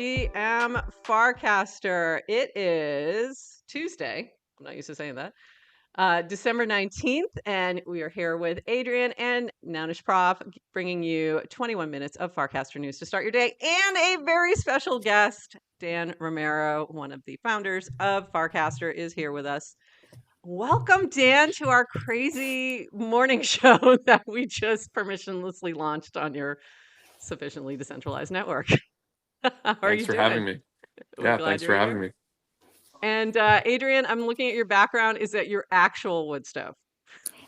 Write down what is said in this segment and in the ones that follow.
GM Farcaster. It is Tuesday. I'm not used to saying that. December 19th, and we are here with Adrian and Nounish Prof, bringing you 21 minutes of Farcaster news to start your day, and a very special guest, Dan Romero, one of the founders of Farcaster, is here with us. Welcome, Dan, to our crazy morning show that we just permissionlessly launched on your sufficiently decentralized network. How are Thanks you for doing? having me. We're Yeah, glad thanks for you're having here. me. And Adrian, I'm looking at your background. Is that your actual wood stove?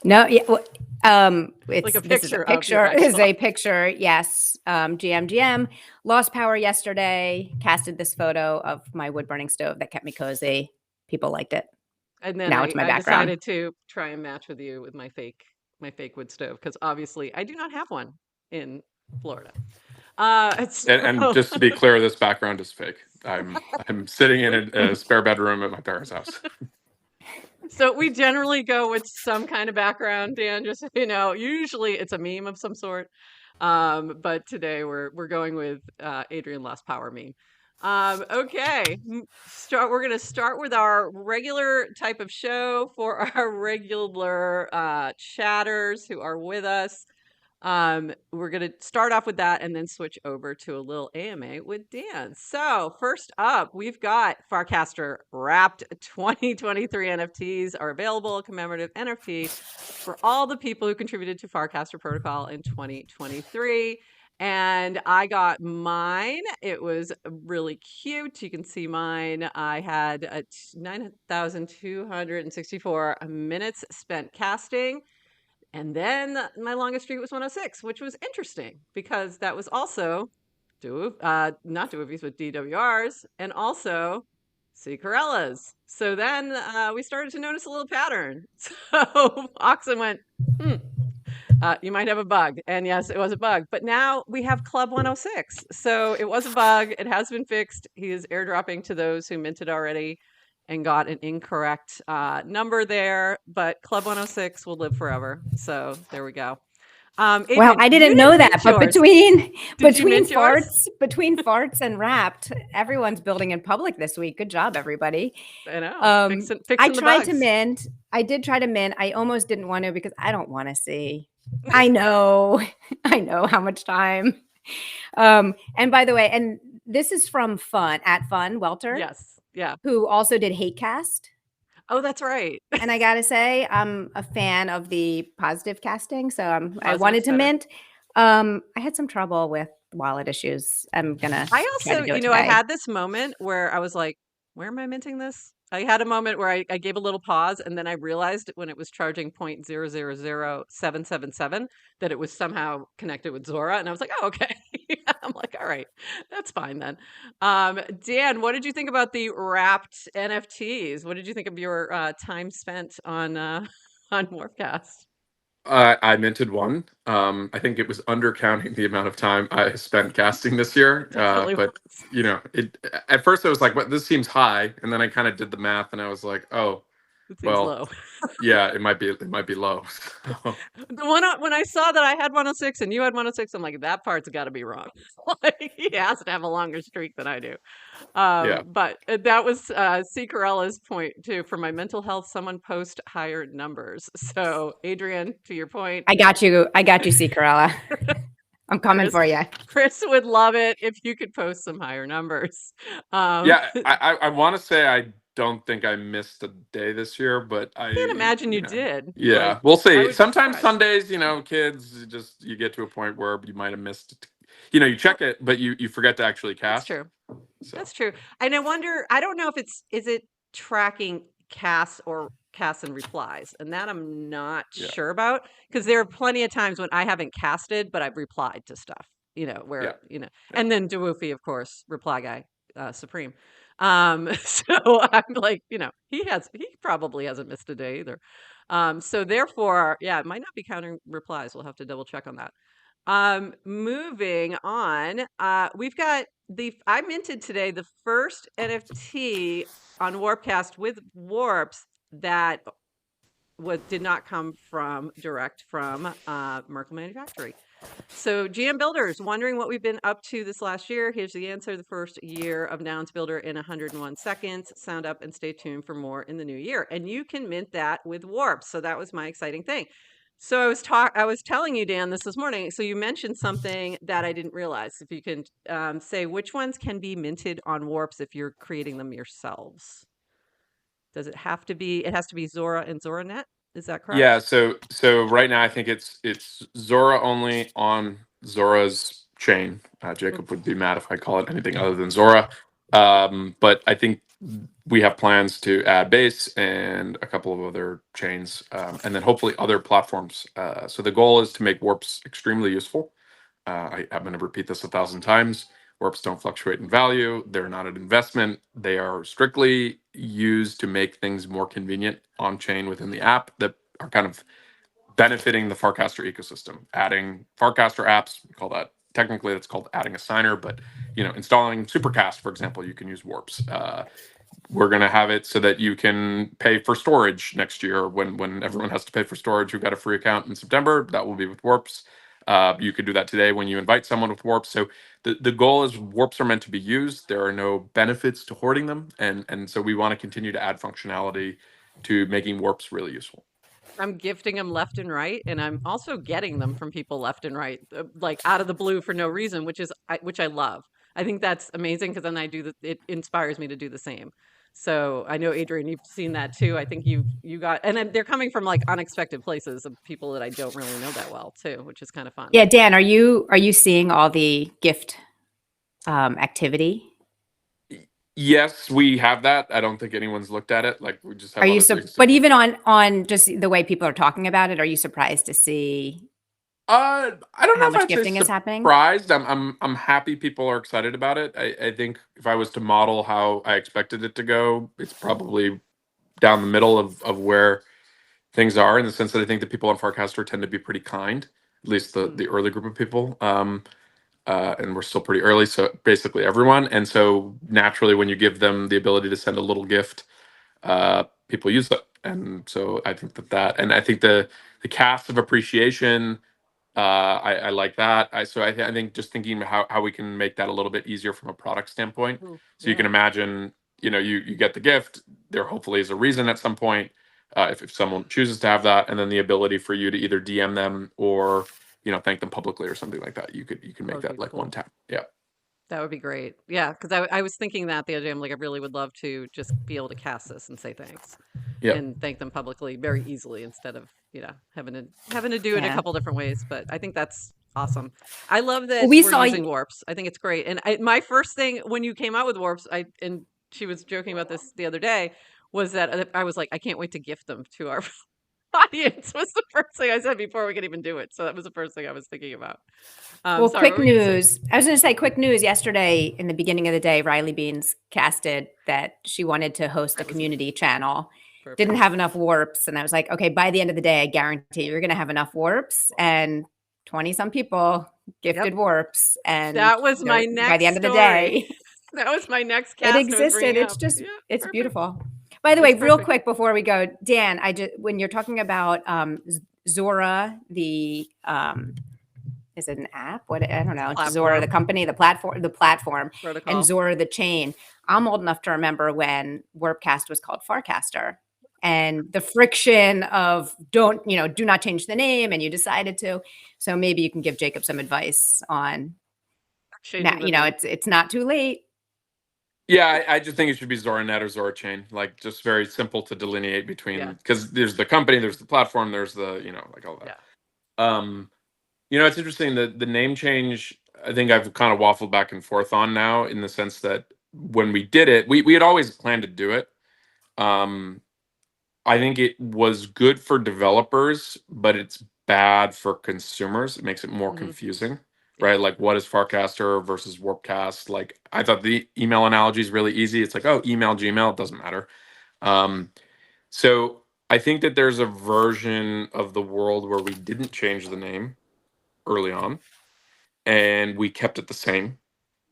No, yeah, Like a this is a picture of your picture. This is actual. a picture. Yes, GM lost power yesterday. Casted this photo of my wood burning stove that kept me cozy. People liked it. And then Now it's my I background. decided to try and match with you with my fake wood stove because obviously I do not have one in Florida. And just to be clear, this background is fake. I'm sitting in a spare bedroom at my parents' house. So we generally go with some kind of background, Dan, just so you know. Usually it's a meme of some sort. But today we're going with Adrian Lost Power meme. Okay. We're gonna start with our regular type of show for our regular chatters who are with us. We're going to start off with that and then switch over to a little AMA with Dan. So first up, we've got Farcaster Wrapped 2023 NFTs are available, commemorative NFT for all the people who contributed to Farcaster Protocol in 2023. And I got mine. It was really cute. You can see mine. I had 9,264 minutes spent casting. And then my longest streak was 106, which was interesting because that was also not Doovies, but DWRs, and also Corellas. So then we started to notice a little pattern. So Oxen went, you might have a bug. And yes, it was a bug. But now we have Club 106. So it was a bug. It has been fixed. He is airdropping to those who minted already and got an incorrect number there. But Club 106 will live forever. So there we go. Adrian, well, I didn't know that, but between farts and Wrapped, everyone's building in public this week. Good job, everybody. I know. Fixing I tried to mint. I did try to mint. I almost didn't want to because I don't want to see. I know how much time. And by the way, and this is from Fun Welter. Yes. Yeah. Who also did Hatecast. Oh, that's right. And I gotta say, I'm a fan of the positive casting, so I wanted to mint. I had some trouble with wallet issues. I'm gonna. I also, I had this moment where I was like, "Where am I minting this?" I had a moment where I gave a little pause, and then I realized when it was charging 0.000777 that it was somehow connected with Zora, and I was like, "Oh, okay." I'm like, "All right, that's fine then." Dan, what did you think about the Wrapped NFTs? What did you think of your time spent on Morphcast? I minted one. I think it was undercounting the amount of time I spent casting this year. But at first I was like, "What? This seems high," and then I kind of did the math, and I was like, "Oh, it seems low." Yeah, it might be low. The one when I saw that I had 106 and you had 106, I'm like, that part's got to be wrong. Like, he has to have a longer streak than I do. But that was Corella's point too. For my mental health, someone post higher numbers. So Adrian, to your point, I got you, C Corella. I'm coming for you. Chris would love it if you could post some higher numbers. I want to say I don't think I missed a day this year, but I can't imagine you did. Yeah, like, we'll see. Sometimes Sundays, kids you get to a point where you might have missed. You check it, but you forget to actually cast. That's true. So. That's true. And I wonder. I don't know if is it tracking casts or casts and replies, and that I'm not sure about because there are plenty of times when I haven't casted, but I've replied to stuff. And then Dwoofy, of course, reply guy, supreme. So I'm like, he probably hasn't missed a day either. So therefore, it might not be counting replies. We'll have to double check on that. Moving on, we've got I minted today the first NFT on Warpcast with warps that did not come direct from Merkle Manufactory. So GM Builders, wondering what we've been up to this last year. Here's the answer. The first year of Nouns Builder in 101 seconds. Sound up and stay tuned for more in the new year. And you can mint that with warps. So that was my exciting thing. So I was telling you, Dan, this morning. So you mentioned something that I didn't realize. If you can say which ones can be minted on warps if you're creating them yourselves. Does it have to be? It has to be Zora and ZoraNet. Is that correct? Yeah, so right now I think it's Zora only on Zora's chain. Jacob would be mad if I call it anything other than Zora. But I think we have plans to add Base and a couple of other chains, and then hopefully other platforms. So the goal is to make warps extremely useful. I'm going to repeat this 1,000 times. Warps don't fluctuate in value. They're not an investment. They are strictly used to make things more convenient on chain within the app that are kind of benefiting the Farcaster ecosystem. Adding Farcaster apps, we call that, technically that's called adding a signer, but installing Supercast, for example, you can use warps. We're going to have it so that you can pay for storage next year when everyone has to pay for storage who got a free account in September. That will be with warps. You could do that today when you invite someone with warps. So the goal is warps are meant to be used. There are no benefits to hoarding them. And so we want to continue to add functionality to making warps really useful. I'm gifting them left and right, and I'm also getting them from people left and right, like out of the blue for no reason, which I love. I think that's amazing because then it inspires me to do the same. So I know, Adrian, you've seen that too. I think you got, and then they're coming from like unexpected places of people that I don't really know that well too, which is kind of fun. Yeah, Dan, are you seeing all the gift activity? Yes, we have that. I don't think anyone's looked at it. Like we just have. Are you? But even on just the way people are talking about it, are you surprised to see? I don't know how if much I'd say gifting is happening. Surprised. I'm happy people are excited about it. I think if I was to model how I expected it to go, it's probably down the middle of where things are, in the sense that I think the people on Farcaster tend to be pretty kind, at least the early group of people. And we're still pretty early, so basically everyone. And so naturally, when you give them the ability to send a little gift, people use it. And so I think that, and I think the cast of appreciation, I like that. I think just thinking about how we can make that a little bit easier from a product standpoint. So you can imagine, you get the gift. There hopefully is a reason at some point, if someone chooses to have that, and then the ability for you to either DM them or thank them publicly or something like that. You can make that like one tap. Yeah. That would be great. Yeah, because I was thinking that the other day. I'm like, I really would love to just be able to cast this and say thanks, and thank them publicly very easily instead of having to do it a couple different ways. But I think that's awesome. I love that we're using warps. I think it's great. And my first thing when you came out with warps, and she was joking about this the other day, was that I was like, I can't wait to gift them to our audience. Was the first thing I said before we could even do it. So that was the first thing I was thinking about. Well, quick news. I was going to say quick news. Yesterday, in the beginning of the day, Riley Beans casted that she wanted to host a community channel. Perfect. Didn't have enough warps. And I was like, okay, by the end of the day, I guarantee you're going to have enough warps. And 20-some people gifted warps. And that was my next by the end of the day. That was my next cast. It existed. It's just, it's beautiful. By the way, real quick before we go, Dan, when you're talking about Zora, is it an app? What, I don't know. Zora, the company, the platform, protocol. And Zora, the chain. I'm old enough to remember when Warpcast was called Farcaster, and the friction of do not change the name, and you decided to. So maybe you can give Jacob some advice on. It's not too late. Yeah, I just think it should be ZoraNet or Zora Chain, like just very simple to delineate between, because there's the company, there's the platform, there's the like all that. It's interesting that the name change, I think I've kind of waffled back and forth on now, in the sense that when we did it, we had always planned to do it. I think it was good for developers, but it's bad for consumers. It makes it more confusing, right? Like, what is Farcaster versus Warpcast? Like, I thought the email analogy is really easy. It's like, oh, email, Gmail, it doesn't matter. So I think that there's a version of the world where we didn't change the name early on, and we kept it the same,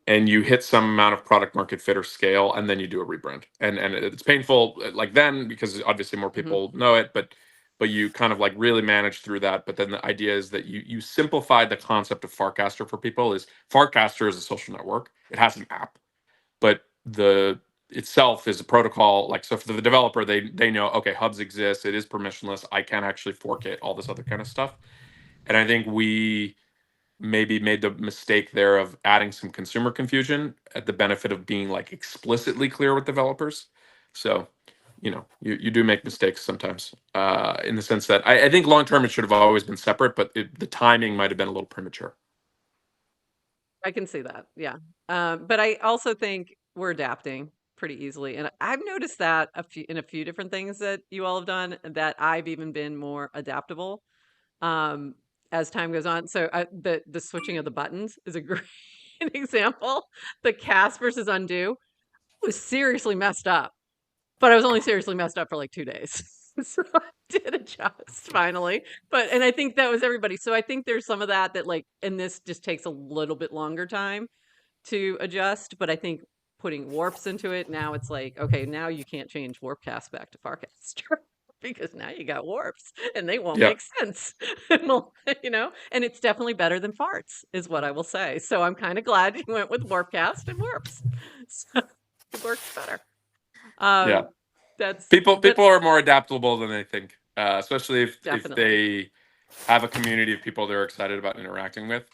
and you hit some amount of product market fit or scale, and then you do a rebrand, and it's painful like then, because obviously more people know it, but but you kind of like really manage through that. But then the idea is that you simplify the concept of Farcaster for people. Is Farcaster is a social network. It has an app, but the itself is a protocol. Like, so for the developer, they know, okay, hubs exist. It is permissionless. I can actually fork it, all this other kind of stuff. And I think we maybe made the mistake there of adding some consumer confusion at the benefit of being like explicitly clear with developers. So, you do make mistakes sometimes, in the sense that I think long term it should have always been separate, but the timing might have been a little premature. I can see that. Yeah. But I also think we're adapting pretty easily. And I've noticed that in a few different things that you all have done, that I've even been more adaptable um, as time goes on. So the switching of the buttons is a great example. The cast versus undo was seriously messed up, but I was only seriously messed up for like 2 days. So I did adjust finally. And I think that was everybody. So I think there's some of that like, and this just takes a little bit longer time to adjust. But I think putting warps into it, now it's like, okay, now you can't change Warpcast back to Farcaster because now you got warps and they won't Yeah. make sense. Well, and it's definitely better than farts, is what I will say. So I'm kind of glad you went with Warpcast and warps. So it works better. Yeah. That's people are more adaptable than they think, especially if definitely. they have a community of people they're excited about interacting with.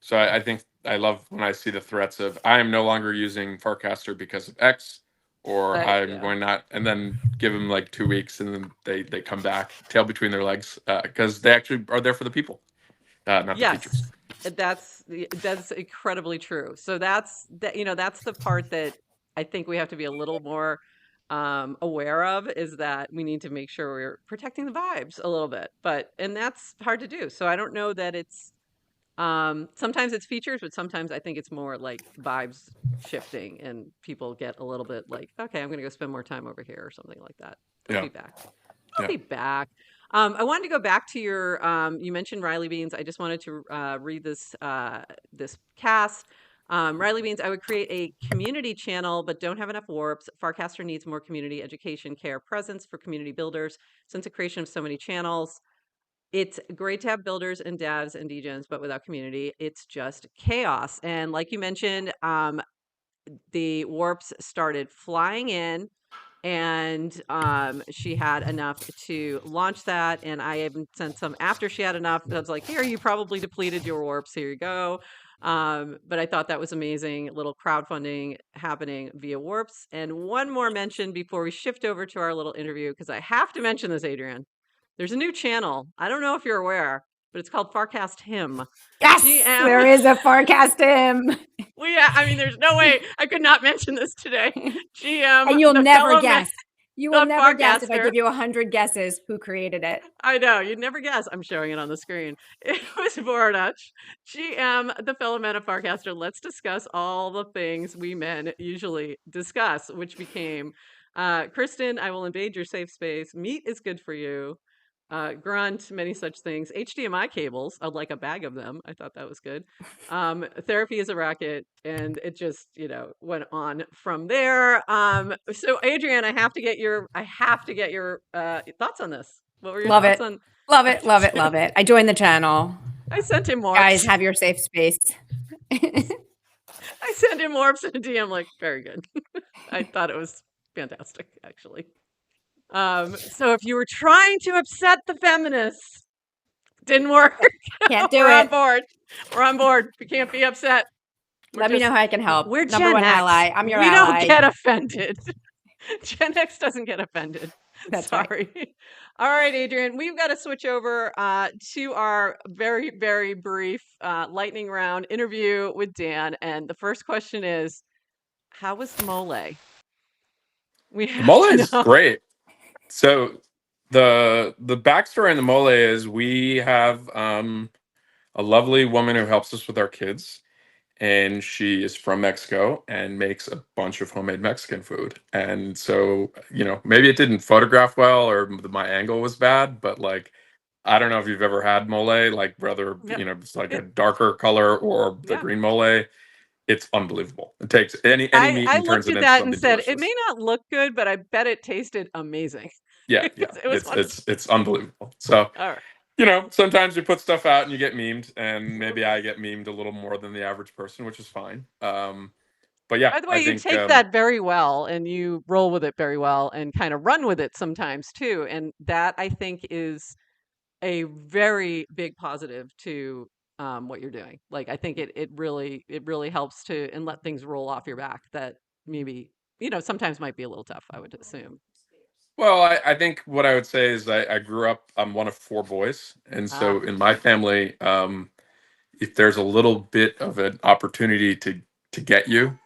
So I think I love when I see the threats of I am no longer using Farcaster because of X, or I'm going not, and then give them like 2 weeks and then they come back tail between their legs, because they actually are there for the people, not the features. That's incredibly true. So that's the part that I think we have to be a little more aware of, is that we need to make sure we're protecting the vibes a little bit. And that's hard to do. So I don't know that it's sometimes it's features, but sometimes I think it's more like vibes shifting and people get a little bit like, okay, I'm gonna go spend more time over here or something like that. They'll be back. They'll be back. I wanted to go back to your you mentioned Riley Beans. I just wanted to read this cast. Riley Beans, I would create a community channel, but don't have enough warps. Farcaster needs more community education, care, presence for community builders. Since the creation of so many channels, it's great to have builders and devs and DJs, but without community, it's just chaos. And like you mentioned, the warps started flying in, and she had enough to launch that. And I even sent some after she had enough. I was like, here, you probably depleted your warps. Here you go. But I thought that was amazing. Little crowdfunding happening via warps. And one more mention before we shift over to our little interview, because I have to mention this, Adrian. There's a new channel. I don't know if you're aware, but it's called Farcast Him. Yes, there is a Farcast Him. Well, yeah, I mean, there's no way I could not mention this today. GM, and you'll never guess. You will never guess if I give you 100 guesses who created it. I know, you'd never guess. I'm showing it on the screen. It was Voronach, GM, the fellow men of Farcaster. Let's discuss all the things we men usually discuss, which became Kristen, I will invade your safe space. Meat is good for you. Grunt, many such things. HDMI cables, I'd like a bag of them. I thought that was good. Therapy is a racket, and it just, went on from there. So Adrian, I have to get your thoughts on this. What were your thoughts on? Love it. I joined the channel. I sent him warps. Guys, have your safe space. I sent him warps in a DM, like, very good. I thought it was fantastic, actually. So if you were trying to upset the feminists, didn't work. Can't do We're it. on board. We're on board. We can't be upset. Let me know how I can help. We're number one ally. I'm your ally. We don't get offended. Gen X doesn't get offended. That's Sorry. Right. All right, Adrian, we've got to switch over to our very, very brief lightning round interview with Dan. And the first question is, how was Mole? Mole is great. So the backstory on the Mole is we have a lovely woman who helps us with our kids, and she is from Mexico and makes a bunch of homemade Mexican food. And so, maybe it didn't photograph well, or my angle was bad, but like, I don't know if you've ever had mole, like whether, it's like a darker color or the green mole. It's unbelievable. It takes any meat and turns it into something delicious. It may not look good, but I bet it tasted amazing. Yeah, It was fun. it's unbelievable. So, All right. you know, sometimes you put stuff out and you get memed, and maybe I get memed a little more than the average person, which is fine. But yeah, By the way, I you think take that very well and you roll with it very well and kind of run with it sometimes too. And that I think is a very big positive to what you're doing. Like I think it really helps to and let things roll off your back that maybe sometimes might be a little tough, I would assume. well, I think what I would say is I grew up. I'm one of four boys, and Ah, so in my family, if there's a little bit of an opportunity to get you,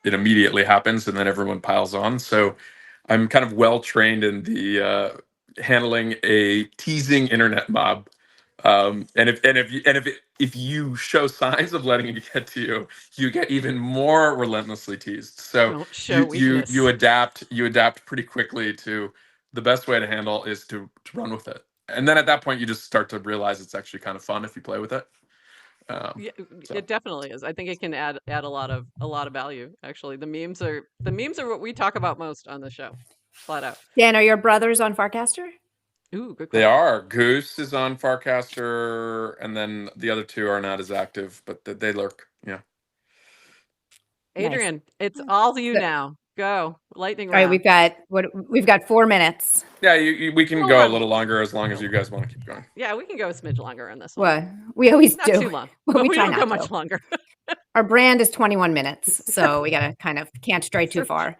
it immediately happens, and then everyone piles on. So I'm kind of well trained in the handling a teasing internet mob. If you show signs of letting it get to you, you get even more relentlessly teased. So don't show you weakness. adapt pretty quickly to the best way to handle is to run with it. And then at that point, you just start to realize it's actually kind of fun if you play with it. Yeah, So it definitely is. I think it can add a lot of value. Actually, the memes are what we talk about most on the show, flat out. Dan, are your brothers on Farcaster? Ooh, good they question. are. Goose is on Farcaster, and then the other two are not as active, but they lurk. Yeah. Nice. Adrian, it's all you So, now. Go lightning all right, round. we've got 4 minutes. Yeah, we A can little go a more. little longer as long as you guys want to keep going. Yeah, we can go a smidge longer on this one. What we always Not do, too long, but but we we try don't go not to. much longer. Our brand is 21 minutes, so we gotta can't stray too far.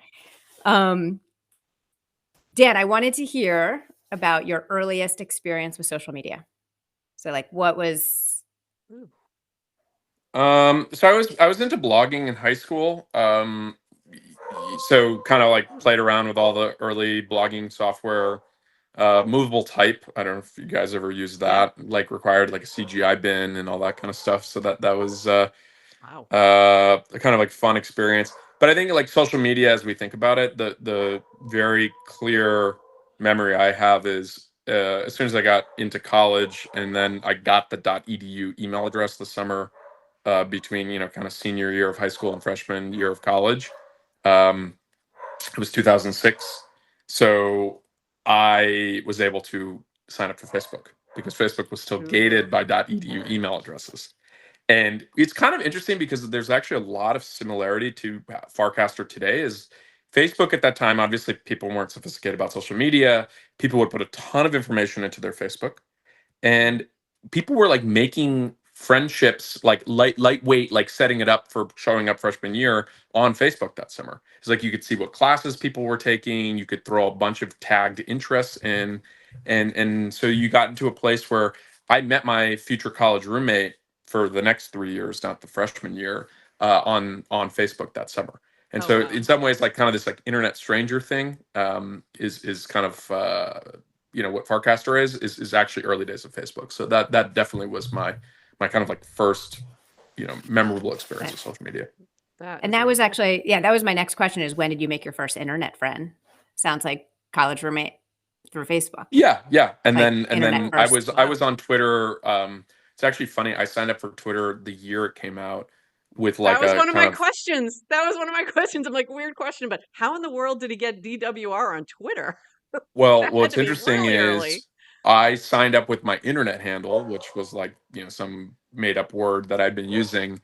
Dan, I wanted to hear about your earliest experience with social media. So, like, what was? Ooh, So I was into blogging in high school. So kind of like played around with all the early blogging software. Movable type. I don't know if you guys ever used yeah. that. Like required like a CGI bin and all that kind of stuff. So that was Wow. a kind of like fun experience. But I think like social media, as we think about it, the very clear memory I have is as soon as I got into college, and then I got the .edu email address the summer between kind of senior year of high school and freshman year of college. Um, it was 2006, so I was able to sign up for Facebook because Facebook was still Ooh. gated by .edu email addresses. And it's kind of interesting because there's actually a lot of similarity to Farcaster today. Is Facebook at that time, obviously people weren't sophisticated about social media. People would put a ton of information into their Facebook, Mhm. and people were like making friendships like lightweight, like setting it up for showing up freshman year on Facebook that summer. It's like you could see what classes people were taking, you could throw a bunch of tagged interests in, and so you got into a place where I met my future college roommate for the next 3 years, not the freshman year, on Facebook that summer. And Oh so wow. in some ways, like kind of this like internet stranger thing is kind of what Farcaster is actually early days of Facebook. So that definitely was my kind of like first memorable experience with social media. That And is that really was cool. actually, yeah, that was my next question is when did you make your first internet friend? Sounds like college roommate through Facebook, Yeah, and like internet then I first. was I Wow. was on Twitter. It's actually funny. I signed up for Twitter the year it came out with That like was a one of kind my of questions. That was one of my questions. I'm like, weird question, but how in the world did he get DWR on Twitter? well, That had what's to be interesting really early. is I signed up with my internet handle, which was like some made up word that I'd been using.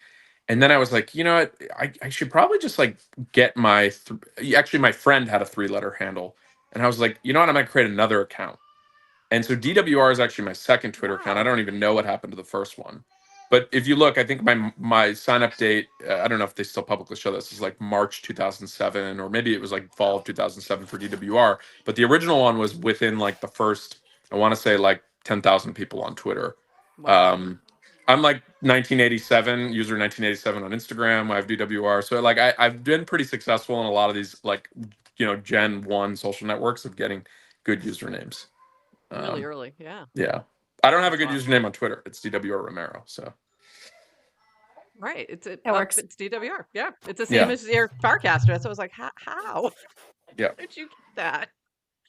And then I was like, you know what? I should probably just like get actually my friend had a 3-letter handle. And I was like, you know what? I'm gonna create another account. And so DWR is actually my second Twitter account. I Wow. don't even know what happened to the first one. But if you look, I think my sign up date, I don't know if they still publicly show this, is like March 2007, or maybe it was like fall of 2007 for DWR. But the original one was within like the first, I want to say like 10,000 people on Twitter. Wow. Um, I'm like 1987, user 1987 on Instagram. I have DWR. So like I've been pretty successful in a lot of these like, Gen 1 social networks of getting good usernames. Really Um, early. Yeah. yeah. I don't have a That's good awesome. username on Twitter. It's DWR Romero. So Right. It's That works. it's DWR. Yeah. It's the same yeah. as your Farcaster. So I was like, how? Yeah. Did you get that?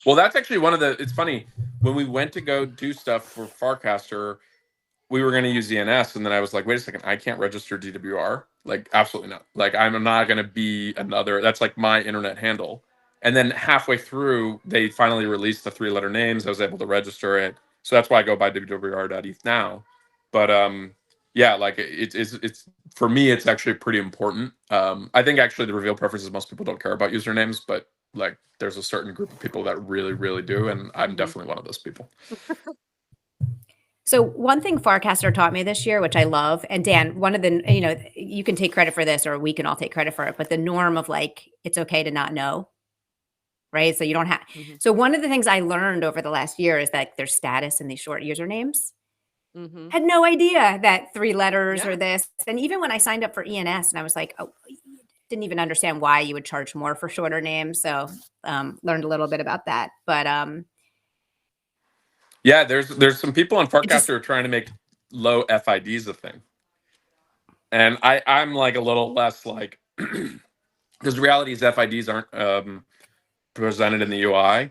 Well, that's actually it's funny. When we went to go do stuff for Farcaster, we were going to use DNS. And then I was like, wait a second, I can't register DWR. Like, absolutely not. Like, I'm not going to be that's like my internet handle. And then halfway through, they finally released the 3-letter names. I was able to register it. So that's why I go by wwr.eth now. But yeah, like it's for me, it's actually pretty important. I think actually the reveal preferences, most people don't care about usernames, but like there's a certain group of people that really, really do. And I'm definitely one of those people. So one thing Farcaster taught me this year, which I love, and Dan, one of the, you can take credit for this or we can all take credit for it, but the norm of like, it's okay to not know, right? So you don't have, so one of the things I learned over the last year is that there's status in these short usernames. Had no idea that 3 letters or this. And even when I signed up for ENS and I was like, oh, didn't even understand why you would charge more for shorter names. So learned a little bit about that, but yeah, there's some people on Farcaster who are trying to make low FIDs a thing. And I'm like a little less like, because the reality is FIDs aren't presented in the UI.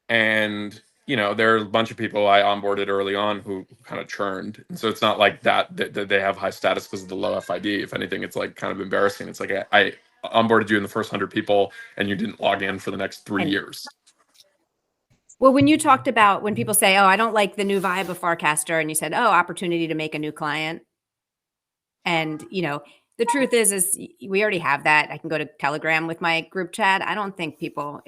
And, there are a bunch of people I onboarded early on who kind of churned. And so it's not like that they have high status because of the low FID. If anything, it's like kind of embarrassing. It's like I onboarded you in the first 100 people and you didn't log in for the next 3 years. Well, when you talked about when people say, oh, I don't like the new vibe of Farcaster, and you said, oh, opportunity to make a new client. And, the truth is we already have that. I can go to Telegram with my group chat. I don't think people,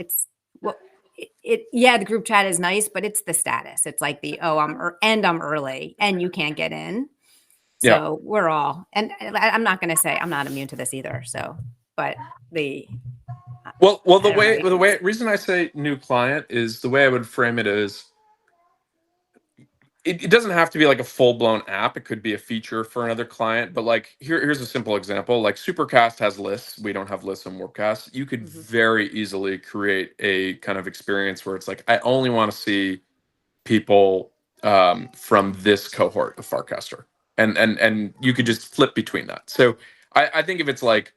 the group chat is nice, but it's the status. It's like I'm early and you can't get in. So we're all, and I'm not going to say I'm not immune to this either. So, but the reason I say new client is the way I would frame it is it doesn't have to be like a full-blown app. It could be a feature for another client. But like here's a simple example. Like Supercast has lists. We don't have lists in Warpcast. You could very easily create a kind of experience where it's like, I only want to see people from this cohort of Farcaster. And you could just flip between that. So I think if it's like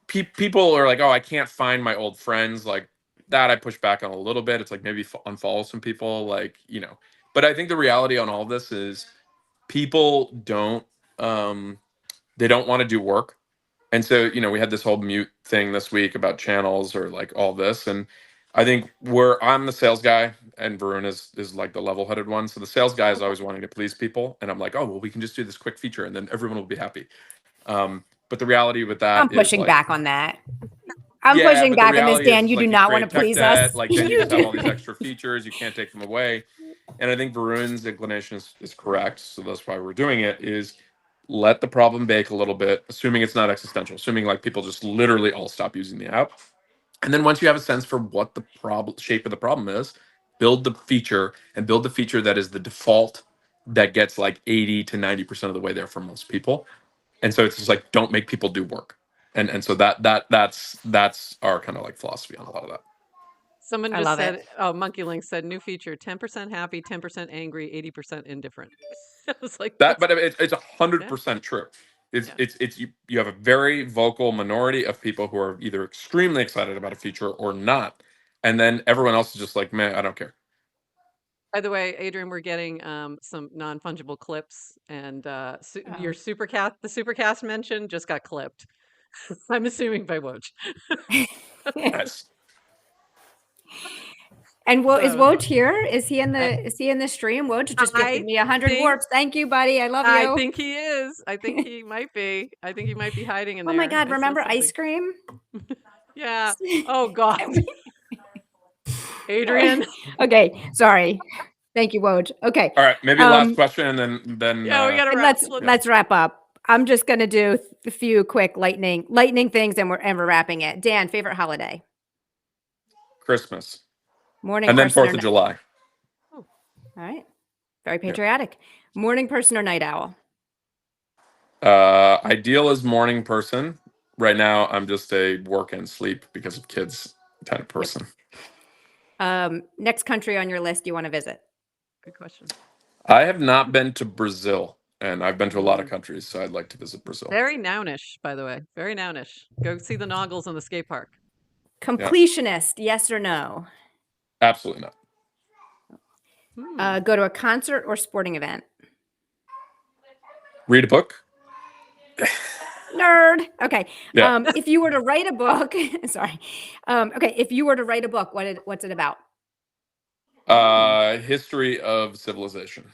people are like, oh, I can't find my old friends, like that I push back on a little bit. It's like maybe unfollow some people, like, but I think the reality on all this is people don't they don't want to do work. And so, we had this whole mute thing this week about channels or like all this. And I think I'm the sales guy and Varun is like the level-headed one. So the sales guy is always wanting to please people. And I'm like, oh, well, we can just do this quick feature and then everyone will be happy. But the reality with that I'm pushing is back on that. I'm pushing back on this, Dan. You do not want to please us. Like then you just have all these extra features. You can't take them away. And I think Varun's inclination is correct. So that's why we're doing it, is let the problem bake a little bit, assuming it's not existential, assuming like people just literally all stop using the app. And then once you have a sense for what the shape of the problem is, build the feature that is the default that gets like 80 to 90% of the way there for most people. And so it's just like, don't make people do work. And so that's our kind of like philosophy on a lot of that. Someone just said, Monkey Link said, new feature, 10% happy, 10% angry, 80% indifferent. I was like, that, but it's 100% true. It's you have a very vocal minority of people who are either extremely excited about a feature or not. And then everyone else is just like, man, I don't care. By the way, Adrian, we're getting some non-fungible clips, and your the Supercast mention just got clipped. I'm assuming by Woj. Nice. And is Woj here? Is he in the stream? Woj just gifted me 100 warps. Thank you, buddy. I love you. I think he is. I think he might be. I think he might be hiding in there. Oh my God! Remember ice cream? Yeah. Oh God. Adrian. Okay. Sorry. Thank you, Woj. Okay. All right. Maybe last question, and then yeah, we gotta wrap. Let's wrap up. I'm just gonna do a few quick lightning things, and we're wrapping it. Dan, favorite holiday? Christmas. Morning and then 4th of July. Oh, all right. Very patriotic. Yeah. Morning person or night owl? Ideal is morning person. Right now, I'm just a work and sleep because of kids kind of person. Yep. Next country on your list you want to visit? Good question. I have not been to Brazil, and I've been to a lot of countries, so I'd like to visit Brazil. Very nownish, by the way. Very nownish. Go see the Noggles on the skate park. Completionist, yes or no? Absolutely not. Go to a concert or sporting event? Read a book. Nerd. Okay. Yeah. If you were to write a book, sorry. Okay. If you were to write a book, what's it about? History of civilization.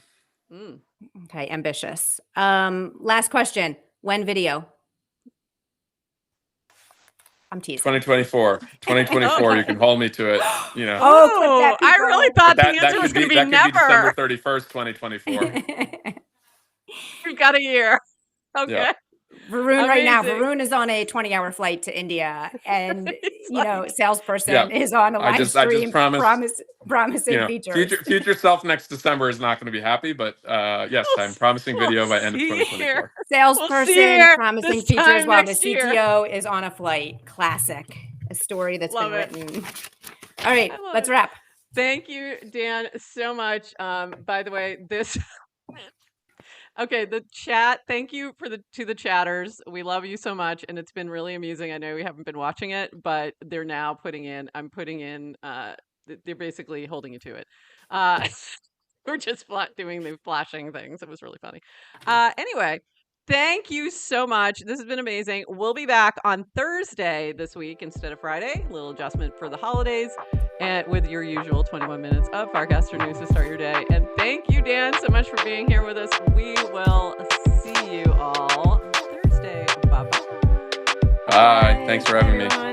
Okay. Ambitious. Last question. When video? I'm teasing. 2024. 2024. You can hold me to it. You know. Oh, clip that, I people. really thought the answer was going to be that never. Could be December 31st, 2024. We've got a year. Okay. Yeah. Varun right now. Varun is on a 20-hour flight to India, and salesperson is on a live stream promising features. Future self next December is not going to be happy, but yes, I'm promising video by end of 2024. Salesperson promising features while the CTO is on a flight. Classic. A story that's been written. All right, let's wrap. Thank you, Dan, so much. By the way, this. Okay, the chat. Thank you to the chatters. We love you so much, and it's been really amusing. I know we haven't been watching it, but they're now putting in. I'm putting in. They're basically holding you to it. We're just doing the flashing things. It was really funny. Anyway, thank you so much. This has been amazing. We'll be back on Thursday this week instead of Friday. A little adjustment for the holidays. And with your usual 21 minutes of Farcaster news to start your day. And thank you, Dan, so much for being here with us. We will see you all Thursday. Bye-bye. Bye. Thanks for having me.